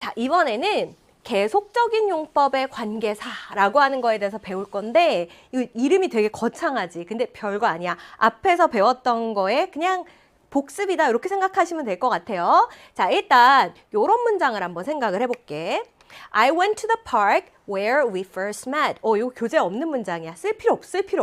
자, 이번에는 계속적인 용법의 관계사라고 하는 거에 대해서 배울 건데 이 이름이 되게 거창하지. 근데 별거 아니야. 앞에서 배웠던 거에 그냥 복습이다 이렇게 생각하시면 될 것 같아요. 자, 일단 이런 문장을 한번 생각을 해볼게. I went to the park where we first met. 이거 교재 없는 문장이야. 쓸 필요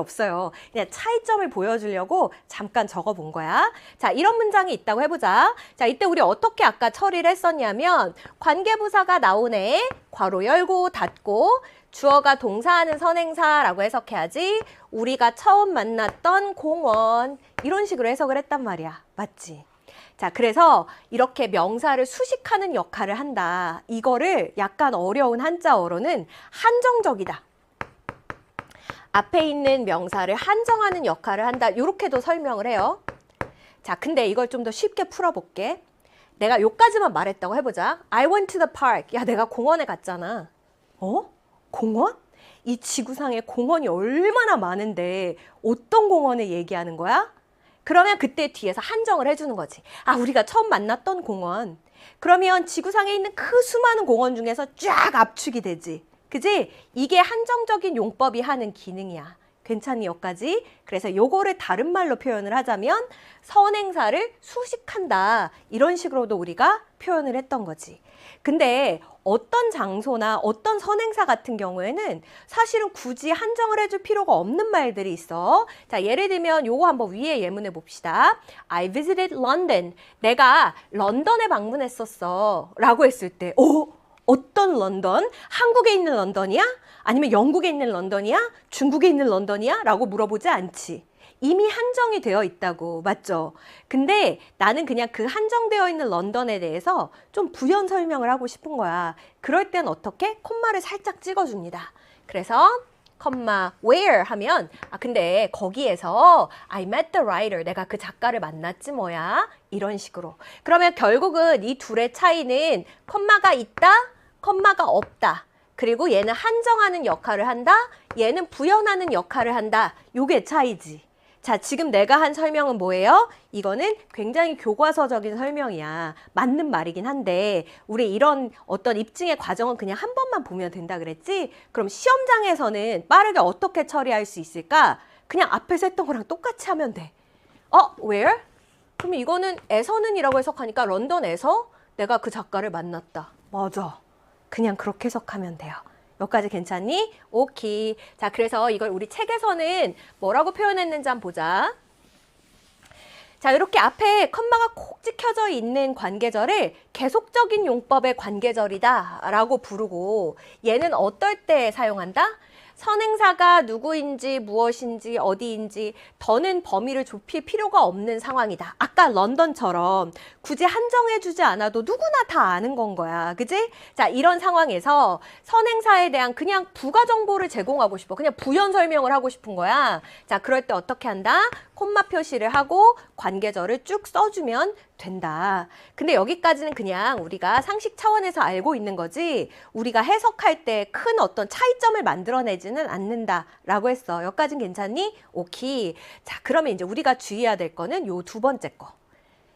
없어요. 그냥 차이점을 보여주려고 잠깐 적어본 거야. 자, 이런 문장이 있다고 해보자. 자, 이때 우리 어떻게 아까 처리를 했었냐면 관계부사가 나오네. 괄호 열고 닫고 주어가 동사하는 선행사라고 해석해야지. 우리가 처음 만났던 공원 이런 식으로 해석을 했단 말이야. 맞지? 자, 그래서 이렇게 명사를 수식하는 역할을 한다. 이거를 약간 어려운 한자어로는 한정적이다. 앞에 있는 명사를 한정하는 역할을 한다. 이렇게도 설명을 해요. 자, 근데 이걸 좀 더 쉽게 풀어볼게. 내가 요까지만 말했다고 해보자. I went to the park. 야, 내가 공원에 갔잖아. 공원? 이 지구상에 공원이 얼마나 많은데 어떤 공원을 얘기하는 거야? 그러면 그때 뒤에서 한정을 해주는 거지. 아, 우리가 처음 만났던 공원. 그러면 지구상에 있는 그 수많은 공원 중에서 쫙 압축이 되지. 그지? 이게 한정적인 용법이 하는 기능이야. 괜찮니, 여기까지? 그래서 요거를 다른 말로 표현을 하자면 선행사를 수식한다. 이런 식으로도 우리가 표현을 했던 거지. 근데 어떤 장소나 어떤 선행사 같은 경우에는 사실은 굳이 한정을 해줄 필요가 없는 말들이 있어. 자, 예를 들면 요거 한번 위에 예문해 봅시다. I visited London. 내가 런던에 방문했었어. 라고 했을 때 어떤 런던? 한국에 있는 런던이야? 아니면 영국에 있는 런던이야? 중국에 있는 런던이야? 라고 물어보지 않지. 이미 한정이 되어 있다고. 맞죠? 근데 나는 그냥 그 한정되어 있는 런던에 대해서 좀 부연 설명을 하고 싶은 거야. 그럴 땐 어떻게? 콤마를 살짝 찍어줍니다. 그래서 콤마 where 하면 근데 거기에서 I met the writer. 내가 그 작가를 만났지 뭐야. 이런 식으로. 그러면 결국은 이 둘의 차이는 콤마가 있다, 콤마가 없다. 그리고 얘는 한정하는 역할을 한다, 얘는 부연하는 역할을 한다. 요게 차이지. 자, 지금 내가 한 설명은 뭐예요? 이거는 굉장히 교과서적인 설명이야. 맞는 말이긴 한데 우리 이런 어떤 입증의 과정은 그냥 한 번만 보면 된다 그랬지? 그럼 시험장에서는 빠르게 어떻게 처리할 수 있을까? 그냥 앞에서 했던 거랑 똑같이 하면 돼. where? 그럼 이거는 에서는 이라고 해석하니까 런던에서 내가 그 작가를 만났다. 맞아. 그냥 그렇게 해석하면 돼요. 여기까지 괜찮니? 오케이. 자, 그래서 이걸 우리 책에서는 뭐라고 표현했는지 한번 보자. 자, 이렇게 앞에 컴마가 콕 찍혀져 있는 관계절을 계속적인 용법의 관계절이다 라고 부르고 얘는 어떨 때 사용한다? 선행사가 누구인지 무엇인지 어디인지 더는 범위를 좁힐 필요가 없는 상황이다. 아까 런던처럼 굳이 한정해주지 않아도 누구나 다 아는 건 거야. 그지? 자, 이런 상황에서 선행사에 대한 그냥 부가 정보를 제공하고 싶어. 그냥 부연 설명을 하고 싶은 거야. 자, 그럴 때 어떻게 한다? 콤마 표시를 하고 관계절을 쭉 써주면 된다. 근데 여기까지는 그냥 우리가 상식 차원에서 알고 있는 거지 우리가 해석할 때 큰 어떤 차이점을 만들어내지는 않는다라고 했어. 여기까지는 괜찮니? 오케이. 자, 그러면 이제 우리가 주의해야 될 거는 요 두 번째 거.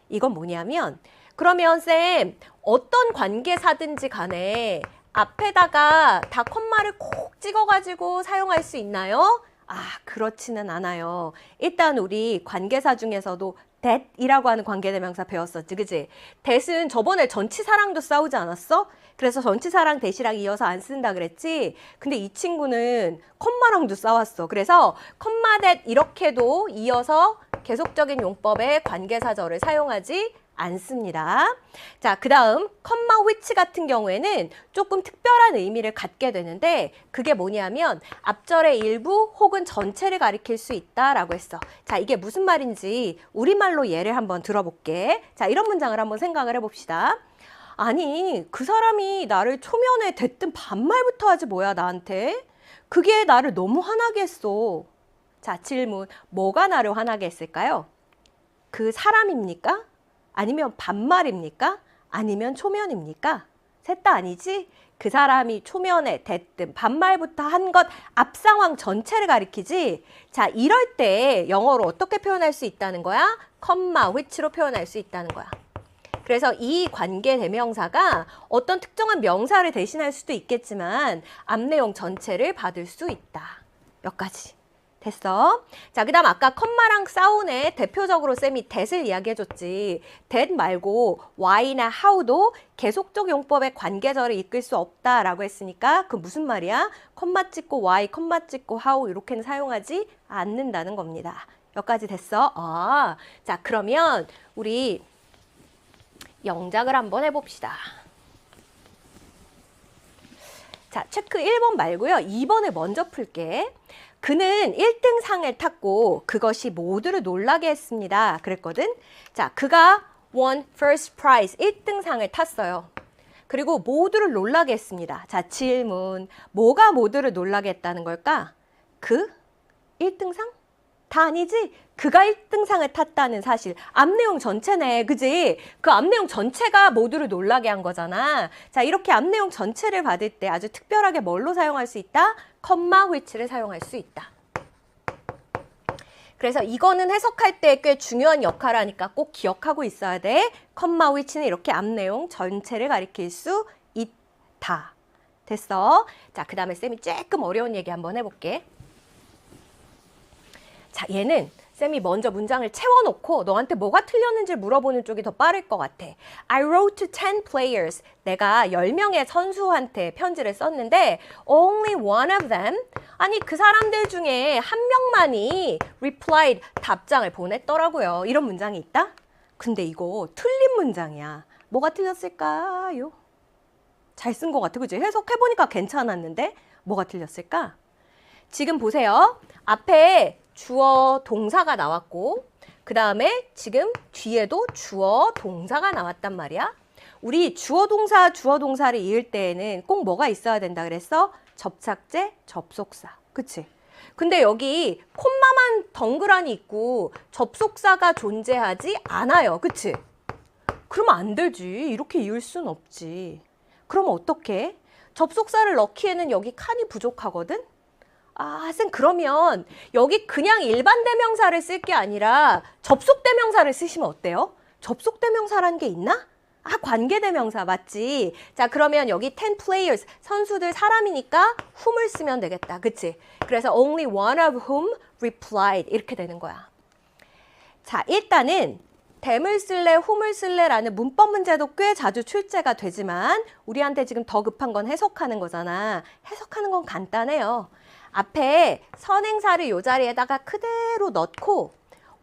이건 뭐냐면 그러면 쌤 어떤 관계사든지 간에 앞에다가 다 콤마를 콕 찍어가지고 사용할 수 있나요? 그렇지는 않아요. 일단 우리 관계사 중에서도 that이라고 하는 관계대명사 배웠었지, 그지? that은 저번에 전치사랑도 싸우지 않았어? 그래서 전치사랑 that이랑 이어서 안 쓴다 그랬지? 근데 이 친구는 콤마랑도 싸웠어. 그래서 콤마 that 이렇게도 이어서 계속적인 용법의 관계사절을 사용하지 않습니다. 자, 그 다음 컴마 which 같은 경우에는 조금 특별한 의미를 갖게 되는데 그게 뭐냐면 앞절의 일부 혹은 전체를 가리킬 수 있다라고 했어. 자, 이게 무슨 말인지 우리말로 예를 한번 들어볼게. 자, 이런 문장을 한번 생각을 해봅시다. 아니, 그 사람이 나를 초면에 대뜸 반말부터 하지 뭐야 나한테? 그게 나를 너무 화나게 했어. 자, 질문. 뭐가 나를 화나게 했을까요? 그 사람입니까? 아니면 반말입니까? 아니면 초면입니까? 셋 다 아니지? 그 사람이 초면에 대뜸 반말부터 한 것 앞 상황 전체를 가리키지? 자, 이럴 때 영어로 어떻게 표현할 수 있다는 거야? 컴마 which로 표현할 수 있다는 거야. 그래서 이 관계 대명사가 어떤 특정한 명사를 대신할 수도 있겠지만 앞 내용 전체를 받을 수 있다. 여기까지. 됐어? 자, 그 다음 아까 컴마랑 싸우네. 대표적으로 쌤이 that을 이야기해줬지. that 말고 why나 how도 계속적 용법의 관계절을 이끌 수 없다라고 했으니까 그 무슨 말이야? 컴마 찍고 why, 컴마 찍고 how 이렇게는 사용하지 않는다는 겁니다. 여기까지 됐어? 자, 그러면 우리 영작을 한번 해봅시다. 자, 체크 1번 말고요. 2번을 먼저 풀게. 그는 1등 상을 탔고 그것이 모두를 놀라게 했습니다. 그랬거든. 자, 그가 won first prize 1등 상을 탔어요. 그리고 모두를 놀라게 했습니다. 자, 질문. 뭐가 모두를 놀라게 했다는 걸까? 그 1등 상? 다 아니지? 그가 1등 상을 탔다는 사실. 앞내용 전체네. 그지? 그 앞내용 전체가 모두를 놀라게 한 거잖아. 자, 이렇게 앞내용 전체를 받을 때 아주 특별하게 뭘로 사용할 수 있다? 컴마 which를 사용할 수 있다. 그래서 이거는 해석할 때 꽤 중요한 역할을 하니까 꼭 기억하고 있어야 돼. 컴마 which는 이렇게 앞내용 전체를 가리킬 수 있다. 됐어? 자, 그 다음에 쌤이 조금 어려운 얘기 한번 해볼게. 자, 얘는 쌤이 먼저 문장을 채워놓고 너한테 뭐가 틀렸는지 물어보는 쪽이 더 빠를 것 같아. I wrote to 10 players. 내가 10명의 선수한테 편지를 썼는데 only one of them. 아니, 그 사람들 중에 한 명만이 replied, 답장을 보냈더라고요. 이런 문장이 있다? 근데 이거 틀린 문장이야. 뭐가 틀렸을까요? 잘 쓴 것 같아. 그치? 해석해보니까 괜찮았는데 뭐가 틀렸을까? 지금 보세요. 앞에 주어 동사가 나왔고 그 다음에 지금 뒤에도 주어 동사가 나왔단 말이야. 우리 주어 동사를 이을 때에는 꼭 뭐가 있어야 된다 그랬어? 접착제, 접속사. 그치? 근데 여기 콤마만 덩그라니 있고 접속사가 존재하지 않아요. 그치? 그러면 안 되지. 이렇게 이을 순 없지. 그럼 어떡해? 접속사를 넣기에는 여기 칸이 부족하거든? 쌤, 그러면 여기 그냥 일반 대명사를 쓸 게 아니라 접속 대명사를 쓰시면 어때요? 접속 대명사라는 게 있나? 관계 대명사 맞지? 자, 그러면 여기 10 players, 선수들 사람이니까 whom을 쓰면 되겠다. 그치? 그래서 only one of whom replied 이렇게 되는 거야. 자, 일단은 them을 쓸래, whom을 쓸래라는 문법 문제도 꽤 자주 출제가 되지만 우리한테 지금 더 급한 건 해석하는 거잖아. 해석하는 건 간단해요. 앞에 선행사를 이 자리에다가 그대로 넣고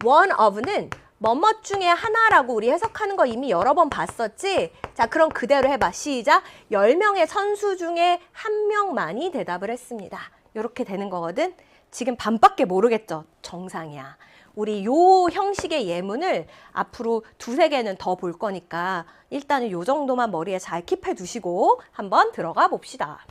one of는 뭐뭐 중에 하나라고 우리 해석하는 거 이미 여러 번 봤었지? 자, 그럼 그대로 해봐. 시작! 10명의 선수 중에 한 명만이 대답을 했습니다. 이렇게 되는 거거든? 지금 반밖에 모르겠죠? 정상이야. 우리 요 형식의 예문을 앞으로 두세 개는 더 볼 거니까 일단은 요 정도만 머리에 잘 킵해 두시고 한번 들어가 봅시다.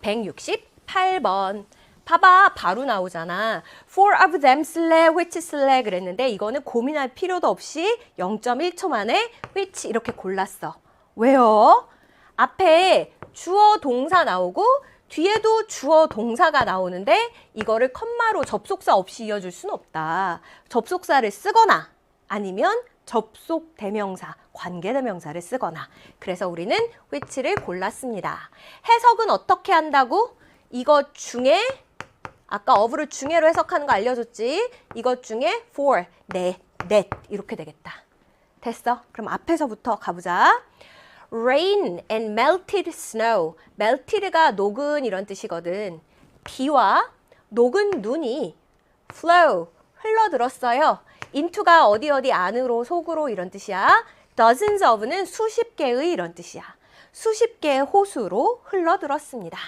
168번. 봐봐, 바로 나오잖아. Four of them 쓸래, which 쓸래 그랬는데 이거는 고민할 필요도 없이 0.1초 만에 which 이렇게 골랐어. 왜요? 앞에 주어 동사 나오고 뒤에도 주어 동사가 나오는데 이거를 컴마로 접속사 없이 이어줄 수는 없다. 접속사를 쓰거나 아니면 접속 대명사, 관계 대명사를 쓰거나. 그래서 우리는 which를 골랐습니다. 해석은 어떻게 한다고? 이것 중에 아까 of를 중에로 해석하는 거 알려줬지? 이것 중에 for, net 이렇게 되겠다. 됐어? 그럼 앞에서부터 가보자. Rain and melted snow. melted가 녹은 이런 뜻이거든. 비와 녹은 눈이 flow, 흘러들었어요. into가 어디 안으로 속으로 이런 뜻이야. dozens of는 수십 개의 이런 뜻이야. 수십 개의 호수로 흘러들었습니다.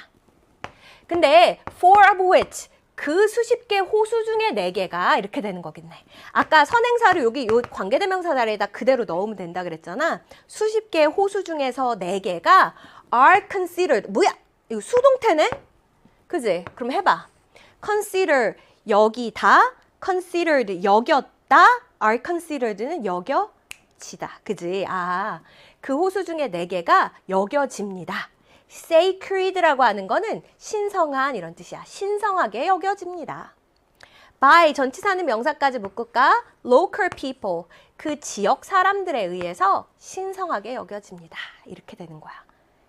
근데 four of which 그 수십 개 호수 중에 4개가 이렇게 되는 거겠네. 아까 선행사를 여기 요 관계대명사 자리에다 그대로 넣으면 된다 그랬잖아. 수십 개의 호수 중에서 4개가 are considered. 뭐야? 이거 수동태네? 그지? 그럼 해봐. consider 여기다, considered 여겼다, are considered는 여겨지다. 그지? 그 호수 중에 4개가 여겨집니다. sacred라고 하는 거는 신성한 이런 뜻이야. 신성하게 여겨집니다. by 전치사는 명사까지 묶을까? local people 그 지역 사람들에 의해서 신성하게 여겨집니다. 이렇게 되는 거야.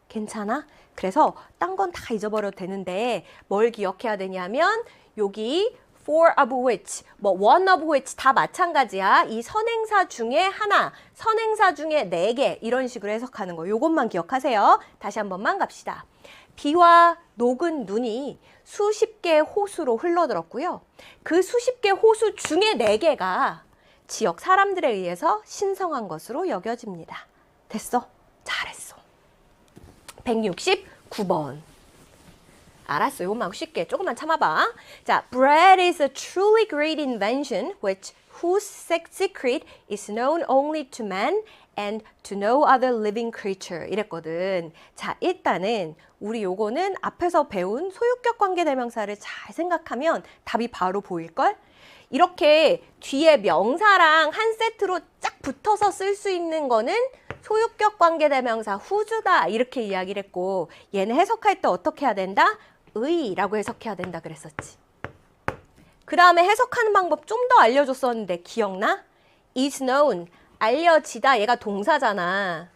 괜찮아? 그래서 딴 건 다 잊어버려도 되는데 뭘 기억해야 되냐면 여기 for of which, 뭐 one of which 다 마찬가지야. 이 선행사 중에 하나, 선행사 중에 4개 이런 식으로 해석하는 거. 요것만 기억하세요. 다시 한 번만 갑시다. 비와 녹은 눈이 수십 개의 호수로 흘러들었고요. 그 수십 개 호수 중에 4개가 지역 사람들에 의해서 신성한 것으로 여겨집니다. 됐어? 잘했어. 169번. 알았어. 이것만 쉽게 조금만 참아봐. 자, bread is a truly great invention which whose secret is known only to man and to no other living creature 이랬거든. 자, 일단은 우리 요거는 앞에서 배운 소유격 관계대명사를 잘 생각하면 답이 바로 보일걸? 이렇게 뒤에 명사랑 한 세트로 쫙 붙어서 쓸 수 있는 거는 소유격 관계대명사 whose다 이렇게 이야기를 했고 얘는 해석할 때 어떻게 해야 된다? 의라고 해석해야 된다 그랬었지. 그 다음에 해석하는 방법 좀 더 알려줬었는데 기억나? is known, 알려지다 얘가 동사잖아.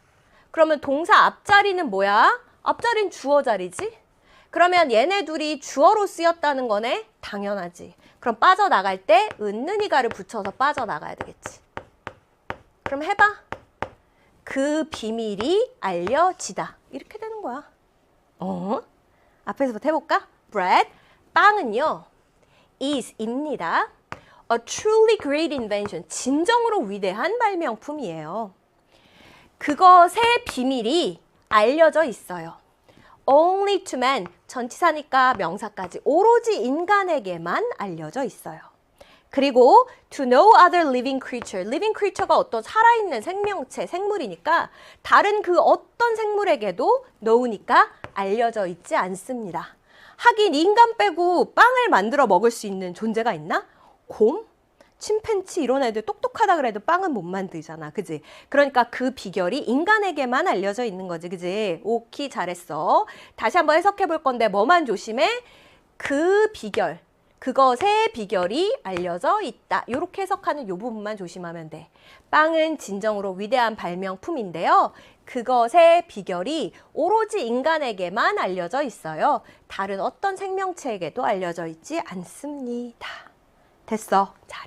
그러면 동사 앞자리는 뭐야? 앞자리는 주어 자리지? 그러면 얘네 둘이 주어로 쓰였다는 거네? 당연하지. 그럼 빠져나갈 때 은는이가를 붙여서 빠져나가야 되겠지. 그럼 해봐. 그 비밀이 알려지다. 이렇게 되는 거야. 앞에서부터 해볼까? bread, 빵은요. is입니다. A truly great invention, 진정으로 위대한 발명품이에요. 그것의 비밀이 알려져 있어요. Only to man, 전치사니까 명사까지 오로지 인간에게만 알려져 있어요. 그리고 to no other living creature, living creature가 어떤 살아있는 생명체, 생물이니까 다른 그 어떤 생물에게도 know니까 알려져 있지 않습니다. 하긴 인간 빼고 빵을 만들어 먹을 수 있는 존재가 있나? 곰? 침팬치 이런 애들 똑똑하다 그래도 빵은 못 만들잖아. 그지? 그러니까 그 비결이 인간에게만 알려져 있는 거지. 그지? 오키 잘했어. 다시 한번 해석해 볼 건데 뭐만 조심해? 그 비결. 그것의 비결이 알려져 있다. 이렇게 해석하는 이 부분만 조심하면 돼. 빵은 진정으로 위대한 발명품인데요. 그것의 비결이 오로지 인간에게만 알려져 있어요. 다른 어떤 생명체에게도 알려져 있지 않습니다. 됐어. 잘했어.